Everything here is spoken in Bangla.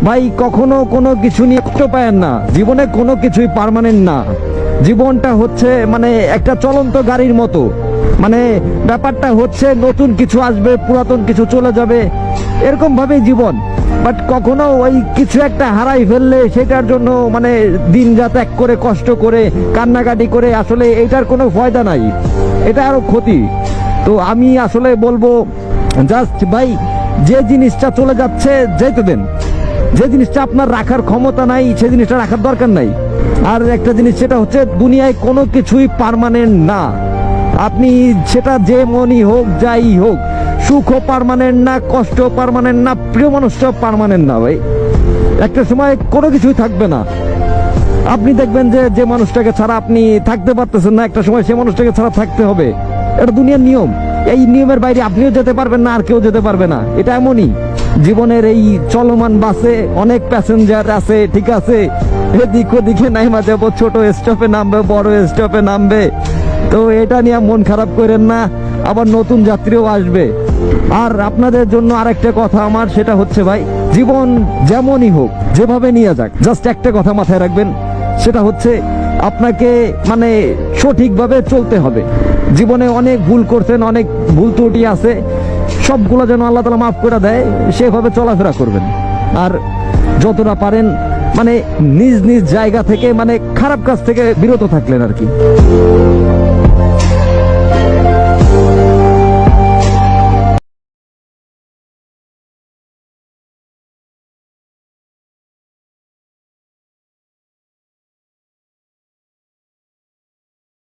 ভাই কখনো কোনো কিছু নিয়ে কষ্ট পায়েন না, জীবনে কোনো কিছুই পার্মানেন্ট না। জীবনটা হচ্ছে মানে একটা চলন্ত গাড়ির মতো, মানে ব্যাপারটা হচ্ছে নতুন কিছু আসবে, পুরাতন কিছু চলে যাবে, এরকম ভাবেই জীবন। বাট কখনো ওই কিছু একটা হারাই ফেললে সেটার জন্য মানে দিন রাত এক করে কষ্ট করে কান্নাকাটি করে আসলে এটার কোনো ফায়দা নাই, এটা আরো ক্ষতি। তো আমি আসলে বলবো জাস্ট ভাই, যে জিনিসটা চলে যাচ্ছে যেতে দেন, যে জিনিসটা আপনার রাখার ক্ষমতা নাই সেই জিনিসটা রাখার দরকার নাই। আর একটা জিনিস সেটা হচ্ছে দুনিয়ায় কোনো কিছুই পার্মানেন্ট না, আপনি সেটা যে মনই হোক যাই হোক, সুখও পার্মানেন্ট না, কষ্ট পার্মানেন্ট না, প্রিয় মানুষটাও পার্মানেন্ট না ভাই। একটা সময় কোনো কিছুই থাকবে না, আপনি দেখবেন যে যে মানুষটাকে ছাড়া আপনি থাকতে পারতেছেন না, একটা সময় সে মানুষটাকে ছাড়া থাকতে হবে, এটা দুনিয়ার নিয়ম। এই নিয়মের বাইরে আপনিও যেতে পারবেন না, আর কেউ যেতে পারবে না, এটা এমনই। জীবনের এই চলমান বাসে অনেক প্যাসেঞ্জার আছে, ঠিক আছে, এদিক ওদিকে নাইমা যাবো, ছোট স্টপে নামবে, বড় স্টপে নামবে, তো এটা নিয়ে মন খারাপ করেন না, আবার নতুন যাত্রীও আসবে। আর আপনাদের জন্য আরেকটা কথা আমার, সেটা হচ্ছে ভাই, জীবন যেমনই হোক যেভাবে নিয়ে যাক, জাস্ট একটা কথা মাথায় রাখবেন, সেটা হচ্ছে আপনাকে মানে সঠিকভাবে চলতে হবে। জীবনে অনেক ভুল করছেন, অনেক ভুল ত্রুটি আছে, সবগুলো যেন আল্লাহ তাআলা মাফ করে দেয়, সেভাবে চলাফেরা করবেন। আর যতটা পারেন মানে নিজ নিজ জায়গা থেকে মানে খারাপ কাজ থেকে বিরত থাকলেন আর কি।